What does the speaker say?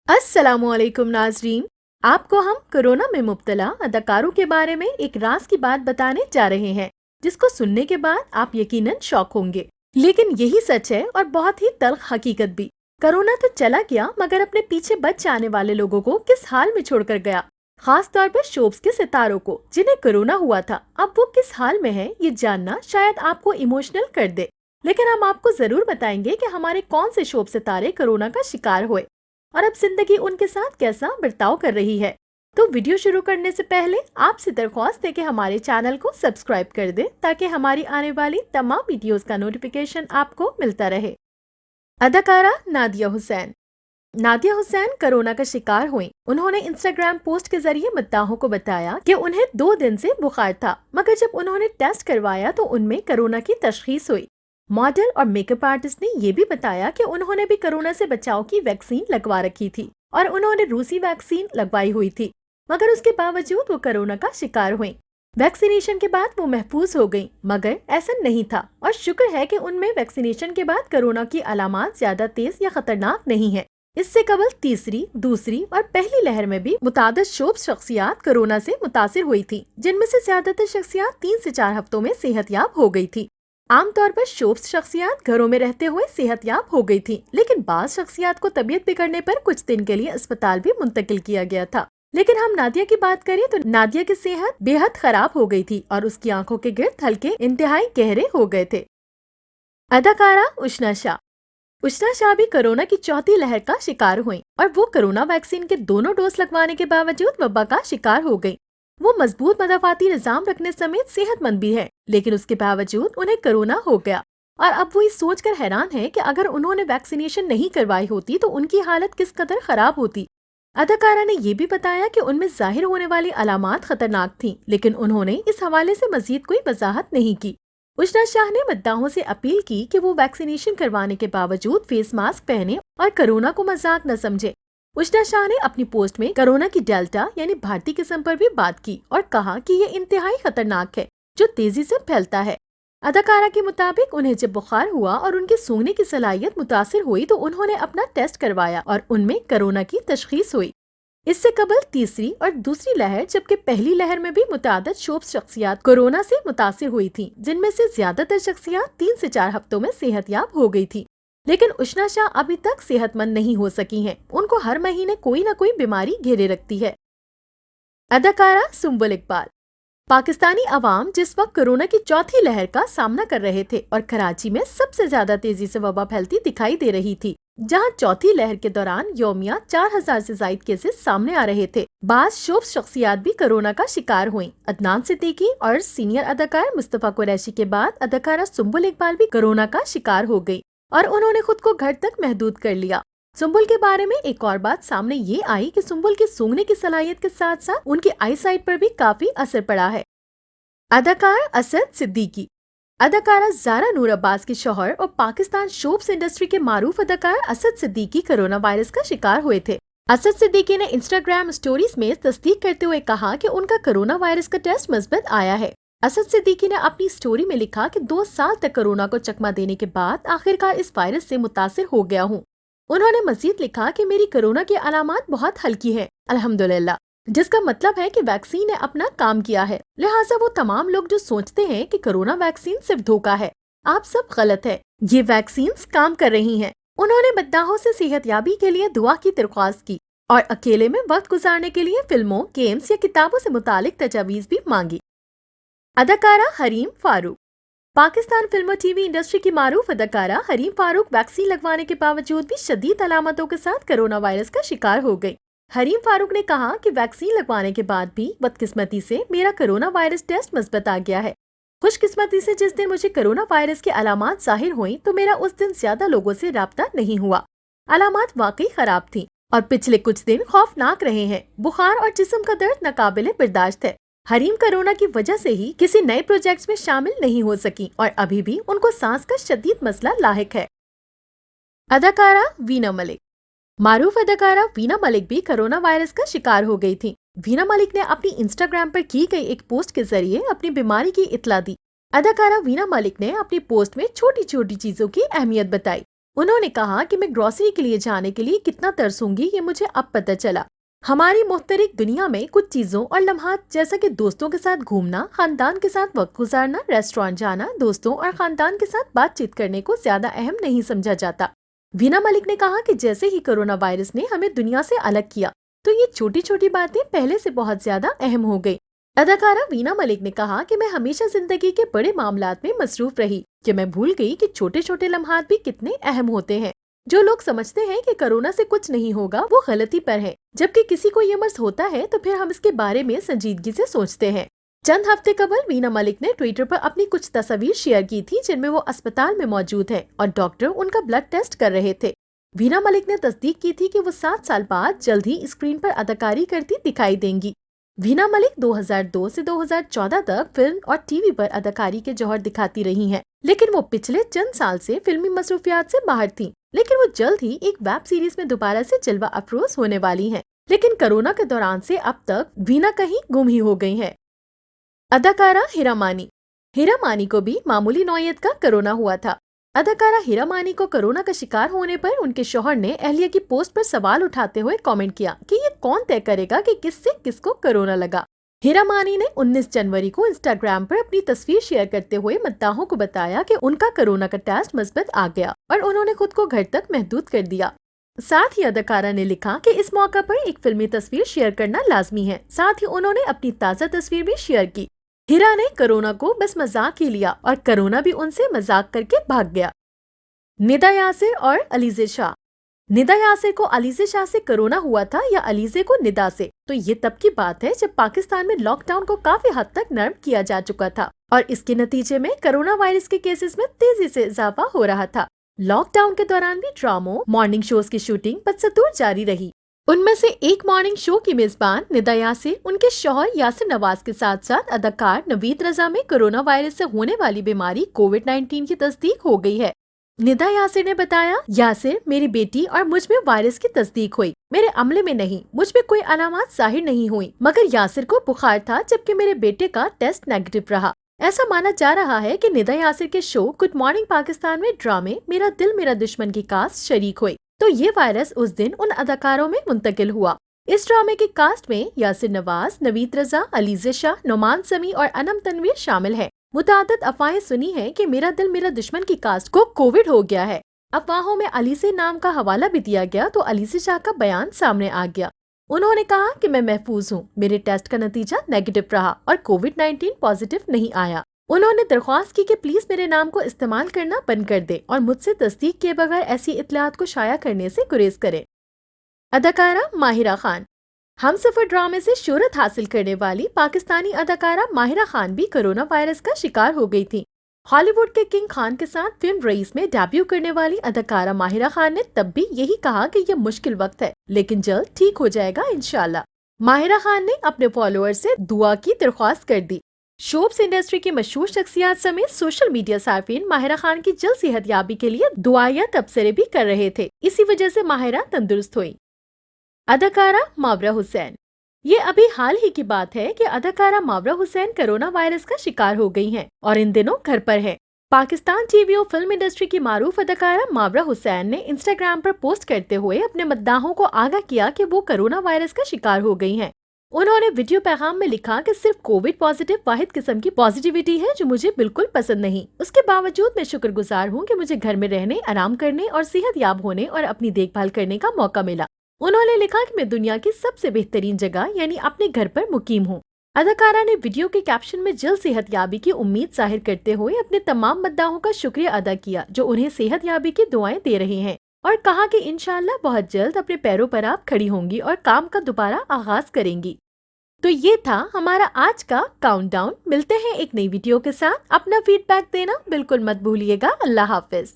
अस्सलामुअलैकुम नाजरीन। आपको हम कोरोना में मुब्तला अदाकारों के बारे में एक राज की बात बताने जा रहे हैं, जिसको सुनने के बाद आप यकीनन शॉक होंगे। लेकिन यही सच है और बहुत ही तल्ख हकीकत भी। कोरोना तो चला गया, मगर अपने पीछे बच जाने वाले लोगों को किस हाल में छोड़कर गया। खास तौर पर शोब्स के सितारों को, जिन्हें कोरोना हुआ था, अब वो किस हाल में है, ये जानना शायद आपको इमोशनल कर दे। लेकिन हम आपको जरूर बताएंगे कि हमारे कौन से शोब सितारे कोरोना का शिकार हुए और अब जिंदगी उनके साथ कैसा बर्ताव कर रही है। तो वीडियो शुरू करने से पहले आपसे दरख्वास्त है कि हमारे चैनल को सब्सक्राइब कर दें, ताकि हमारी आने वाली तमाम वीडियोस का नोटिफिकेशन आपको मिलता रहे। अदाकारा नादिया हुसैन। नादिया हुसैन कोरोना का शिकार हुई। उन्होंने इंस्टाग्राम पोस्ट के जरिए मद्दाहों को बताया कि उन्हें 2 दिन से बुखार था, मगर जब उन्होंने टेस्ट करवाया तो उनमें कोरोना की तशखीस हुई। मॉडल और मेकअप आर्टिस्ट ने ये भी बताया कि उन्होंने भी कोरोना से बचाव की वैक्सीन लगवा रखी थी और उन्होंने रूसी वैक्सीन लगवाई हुई थी, मगर उसके बावजूद वो कोरोना का शिकार हुई। वैक्सीनेशन के बाद वो महफूज हो गयी, मगर ऐसा नहीं था और शुक्र है कि उनमें वैक्सीनेशन के बाद कोरोना की अलामात ज्यादा तेज या खतरनाक नहीं है। इससे कबल तीसरी, दूसरी और पहली लहर में भी मुतादिद शोब शख्सियात कोरोना से मुतासिर हुई थी, जिनमें से ज्यादातर शख्सियात 3 से 4 हफ्तों में सेहतयाब हो गई थी। आमतौर पर शोब शख्सियात घरों में रहते हुए सेहतयाब हो गई थी, लेकिन बाज़ शख्सियात को तबीयत बिगड़ने पर कुछ दिन के लिए अस्पताल भी मुंतकिल किया गया था। लेकिन हम नादिया की बात करें तो नादिया की सेहत बेहद खराब हो गई थी और उसकी आंखों के गिर्द हल्के इंतहाई गहरे हो गए थे। अदाकारा उशना शाह। उशना शाह भी कोरोना की चौथी लहर का शिकार हुई और वो कोरोना वैक्सीन के दोनों डोज लगवाने के बावजूद वबा का शिकार हो गई। वो मजबूत मदाफाती निजाम रखने समेत सेहतमंद भी है, लेकिन उसके बावजूद उन्हें कोरोना हो गया और अब वो इस सोचकर हैरान है कि अगर उन्होंने वैक्सीनेशन नहीं करवाई होती तो उनकी हालत किस कदर खराब होती। अदाकारा ने ये भी बताया कि उनमें जाहिर होने वाली अलामात खतरनाक थीं, लेकिन उन्होंने इस हवाले से मजीद कोई वजाहत नहीं की। उशना शाह ने मद्दाहों से अपील की कि वो वैक्सीनेशन करवाने के बावजूद फेस मास्क पहने और कोरोना को मजाक न समझे। उशना शाह ने अपनी पोस्ट में कोरोना की डेल्टा यानी भारतीय किस्म पर भी बात की और कहा कि ये इंतहाई खतरनाक है, जो तेजी से फैलता है। अदाकारा के मुताबिक उन्हें जब बुखार हुआ और उनकी सूंघने की सलाहियत मुतासिर हुई तो उन्होंने अपना टेस्ट करवाया और उनमें कोरोना की तशखीस हुई। इससे कबल तीसरी और दूसरी लहर, जबकि पहली लहर में भी मुतादिद शोब शख्सियात कोरोना से मुतासिर हुई थी, जिनमें से ज्यादातर शख्सियात 3 से 4 हफ्तों में सेहतयाब हो गई थी। लेकिन उशना शाह अभी तक सेहतमंद नहीं हो सकी हैं। उनको हर महीने कोई न कोई बीमारी घेरे रखती है। अदाकारा सुंबुल इकबाल। पाकिस्तानी अवाम जिस वक्त कोरोना की चौथी लहर का सामना कर रहे थे और कराची में सबसे ज्यादा तेजी से वबा फैलती दिखाई दे रही थी, जहां चौथी लहर के दौरान यौमिया 4000 से ज्यादा केसेस सामने आ रहे थे, बाज़ शोब शख्सियात भी कोरोना का शिकार हुई। अदनान सिद्दीकी और सीनियर अदाकार मुस्तफा कुरैशी के बाद अदाकारा सुंबुल इकबाल भी कोरोना का शिकार हो गयी और उन्होंने खुद को घर तक महदूद कर लिया। सुंबुल के बारे में एक और बात सामने ये आई कि सुंबुल की सूंघने की सलाहियत के साथ साथ उनकी आई साइट पर भी काफी असर पड़ा है। अदाकार असद सिद्दीकी। अदाकारा ज़ारा नूर अब्बास के शौहर और पाकिस्तान शोब्स इंडस्ट्री के मारूफ अदाकार असद सिद्दीकी कोरोना वायरस का शिकार हुए थे। असद सिद्दीकी ने इंस्टाग्राम स्टोरीज में तस्दीक करते हुए कहा कि उनका कोरोना वायरस का टेस्ट मुस्बत आया है। असद सिद्दीकी ने अपनी स्टोरी में लिखा कि 2 साल तक कोरोना को चकमा देने के बाद आखिरकार इस वायरस से मुतासिर हो गया हूँ। उन्होंने मजीद लिखा कि मेरी कोरोना की अलामात बहुत हल्की है, अल्हम्दुलिल्लाह, जिसका मतलब है कि वैक्सीन ने अपना काम किया है। लिहाजा वो तमाम लोग जो सोचते हैं कि कोरोना वैक्सीन सिर्फ धोखा है, आप सब गलत है। ये वैक्सीन काम कर रही हैं। उन्होंने मद्दाहों से सेहतयाबी के लिए दुआ की दरख्वास्त की और अकेले में वक्त गुजारने के लिए फिल्मों, गेम्स या किताबों से मुतालिक तजावीज भी मांगी। अदाकारा हरीम फारूक। पाकिस्तान फिल्म और टीवी इंडस्ट्री की मारूफ अदाकारा हरीम फारूक वैक्सीन लगवाने के बावजूद भी शदीद अलामतों के साथ कोरोना वायरस का शिकार हो गई। हरीम फारूक ने कहा कि वैक्सीन लगवाने के बाद भी बदकिस्मती से मेरा कोरोना वायरस टेस्ट मुस्बत आ गया है। खुशकिस्मती से जिस दिन मुझे कोरोना वायरस की अलामात जाहिर हुई तो मेरा उस दिन ज्यादा लोगों से राब्ता नहीं हुआ। अलामात वाकई खराब थी और पिछले कुछ दिन खौफनाक रहे हैं। बुखार और जिस्म का दर्द नाकाबिले बर्दाश्त है। हरीम कोरोना की वजह से ही किसी नए प्रोजेक्ट्स में शामिल नहीं हो सकी और अभी भी उनको सांस का शदीद मसला लाहिक है। अदाकारा वीना मलिक। मारूफ अदाकारा वीना मलिक भी कोरोना वायरस का शिकार हो गई थी। वीना मलिक ने अपनी इंस्टाग्राम पर की गई एक पोस्ट के जरिए अपनी बीमारी की इत्तला दी। अदाकारा वीना मलिक ने अपनी पोस्ट में छोटी छोटी चीजों की अहमियत बताई। انہوں نے کہا کہ میں گروسری کے لیے جانے کے لیے کتنا ترسوں گی یہ مجھے اب پتہ چلا۔ ہماری مختلف دنیا میں کچھ چیزوں اور لمحات جیسا کہ دوستوں کے ساتھ گھومنا، خاندان کے ساتھ وقت گزارنا، ریسٹورانٹ جانا، دوستوں اور خاندان کے ساتھ بات چیت کرنے کو زیادہ اہم نہیں سمجھا جاتا۔ وینا ملک نے کہا کہ جیسے ہی کورونا وائرس نے ہمیں دنیا سے الگ کیا تو یہ چھوٹی چھوٹی باتیں پہلے سے بہت زیادہ اہم ہو گئی۔ اداکارہ وینا ملک نے کہا کہ میں ہمیشہ زندگی کے بڑے معاملات میں مصروف رہی کہ میں بھول گئی کہ چھوٹے چھوٹے لمحات بھی کتنے اہم ہوتے ہیں۔ جو لوگ سمجھتے ہیں کہ کورونا سے کچھ نہیں ہوگا وہ غلطی پر ہے، جبکہ کسی کو یہ مرض ہوتا ہے تو پھر ہم اس کے بارے میں سنجیدگی سے سوچتے ہیں۔ چند ہفتے قبل وینا ملک نے ٹویٹر پر اپنی کچھ تصاویر شیئر کی تھی جن میں وہ اسپتال میں موجود ہیں اور ڈاکٹر ان کا بلڈ ٹیسٹ کر رہے تھے۔ وینا ملک نے تصدیق کی تھی کہ وہ 7 سال بعد جلد ہی اسکرین پر اداکاری کرتی دکھائی دیں گی۔ وینا ملک 2002 سے 2014 تک فلم اور ٹی وی پر اداکاری کے جوہر دکھاتی رہی ہیں، لیکن وہ پچھلے چند سال سے فلمی مصروفیات سے باہر تھیں۔ لیکن وہ جلد ہی ایک ویب سیریز میں دوبارہ سے جلوہ افروز ہونے والی ہیں۔ لیکن کورونا کے دوران سے اب تک وینا کہیں گم ہی ہو گئی ہیں۔ اداکارہ ہیرا مانی۔ ہیرا مانی کو بھی معمولی نوعیت کا کورونا ہوا تھا۔ اداکارہ ہیرا مانی کو کورونا کا شکار ہونے پر ان کے شوہر نے اہلیہ کی پوسٹ پر سوال اٹھاتے ہوئے کامنٹ کیا کہ یہ کون طے کرے گا کہ کس سے کس کو کورونا لگا۔ ہیرا مانی نے 19 جنوری کو انسٹاگرام پر اپنی تصویر شیئر کرتے ہوئے مداحوں کو بتایا کہ ان کا کورونا کا ٹیسٹ مثبت آ گیا اور انہوں نے خود کو گھر تک محدود کر دیا۔ ساتھ ہی اداکارہ نے لکھا کہ اس موقع پر ایک فلمی تصویر شیئر کرنا لازمی ہے۔ ساتھ ہی انہوں نے اپنی تازہ تصویر بھی شیئر کی۔ ہیرا نے کورونا کو بس مذاق ہی لیا اور کورونا بھی ان سے مذاق کر کے بھاگ گیا۔ ندا یاسر اور علیزہ شاہ۔ ندا یاسر کو علیزہ شاہ سے کورونا ہوا تھا یا علیزہ کو ندا سے؟ تو یہ تب کی بات ہے جب پاکستان میں لاک ڈاؤن کو کافی حد تک نرم کیا جا چکا تھا اور اس کے نتیجے میں کورونا وائرس کے کیسز میں تیزی سے اضافہ ہو رہا تھا۔ لاک ڈاؤن کے دوران بھی ڈراموں، مارننگ شوز کی شوٹنگ بدستور جاری رہی۔ ان میں سے ایک مارننگ شو کی میزبان ندا یاسر، ان کے شوہر یاسر نواز کے ساتھ ساتھ اداکار نوید رضا میں کورونا وائرس سے ہونے والی بیماری کووڈ-19 کی تصدیق ہو گئی ہے۔ ندا یاسر نے بتایا، یاسر میری بیٹی اور مجھ میں وائرس کی تصدیق ہوئی، میرے عملے میں نہیں، مجھ میں کوئی علامات ظاہر نہیں ہوئی، مگر یاسر کو بخار تھا جبکہ میرے بیٹے کا ٹیسٹ نیگیٹو رہا۔ ایسا مانا جا رہا ہے کہ ندا یاسر کے شو گڈ مارننگ پاکستان میں ڈرامے میرا دل میرا دشمن کی کاسٹ شریک ہوئی تو یہ وائرس اس دن ان اداکاروں میں منتقل ہوا۔ اس ڈرامے کی کاسٹ میں یاسر نواز، نوید رضا، علیزہ شاہ، نعمان سمیع اور انم تنویر شامل ہیں۔ متعدد افواہیں سنی ہیں کہ میرا دل میرا دشمن کی کاسٹ کو کووڈ ہو گیا ہے۔ افواہوں میں علیزہ نام کا حوالہ بھی دیا گیا تو علیزہ شاہ کا بیان سامنے آ گیا۔ انہوں نے کہا کہ میں محفوظ ہوں، میرے ٹیسٹ کا نتیجہ نیگیٹو رہا اور کووڈ-19 پازیٹیو نہیں آیا۔ انہوں نے درخواست کی کہ پلیز میرے نام کو استعمال کرنا بند کر دے اور مجھ سے تصدیق کیے بغیر ایسی اطلاعات کو شائع کرنے سے گریز کرے۔ اداکارہ ماہرہ خان۔ ہم سفر ڈرامے سے شہرت حاصل کرنے والی پاکستانی اداکارہ ماہرہ خان بھی کورونا وائرس کا شکار ہو گئی تھی۔ ہالی ووڈ کے کنگ خان کے ساتھ فلم رئیس میں ڈیبیو کرنے والی اداکارہ ماہرہ خان نے تب بھی یہی کہا کہ یہ مشکل وقت ہے لیکن جلد ٹھیک ہو جائے گا انشاءاللہ۔ ماہرہ خان نے اپنے فالوور سے دعا کی درخواست کر دی۔ شوبز انڈسٹری کی مشہور شخصیات سمیت سوشل میڈیا صارفین ماہرہ خان کی جلد صحت یابی کے لیے دعائیہ تبصرے بھی کر رہے تھے، اسی وجہ سے ماہرہ تندرست ہوئی۔ اداکارہ ماورا حسین۔ یہ ابھی حال ہی کی بات ہے کہ اداکارہ ماورا حسین کورونا وائرس کا شکار ہو گئی ہیں اور ان دنوں گھر پر ہیں۔ پاکستان ٹی وی اور فلم انڈسٹری کی معروف اداکارہ ماورا حسین نے انسٹاگرام پر پوسٹ کرتے ہوئے اپنے مداحوں کو آگاہ کیا کہ وہ کورونا وائرس کا شکار ہو گئی ہیں۔ انہوں نے ویڈیو پیغام میں لکھا کہ صرف کووڈ پازیٹیو واحد قسم کی پازیٹیوٹی ہے جو مجھے بالکل پسند نہیں، اس کے باوجود میں شکر گزار ہوں کہ مجھے گھر میں رہنے، آرام کرنے اور صحت یاب ہونے اور اپنی دیکھ بھال کرنے کا موقع ملا۔ انہوں نے لکھا کہ میں دنیا کی سب سے بہترین جگہ یعنی اپنے گھر پر مقیم ہوں۔ اداکارہ نے ویڈیو کے کیپشن میں جلد صحت یابی کی امید ظاہر کرتے ہوئے اپنے تمام مداحوں کا شکریہ ادا کیا جو انہیں صحت یابی کی دعائیں دے رہے ہیں اور کہا کہ انشاءاللہ بہت جلد اپنے پیروں پر آپ کھڑی ہوں گی اور کام کا دوبارہ آغاز کریں گی۔ تو یہ تھا ہمارا آج کا کاؤنٹ ڈاؤن۔ ملتے ہیں ایک نئی ویڈیو کے ساتھ۔ اپنا فیڈ بیک دینا بالکل مت بھولیے گا۔ اللہ حافظ۔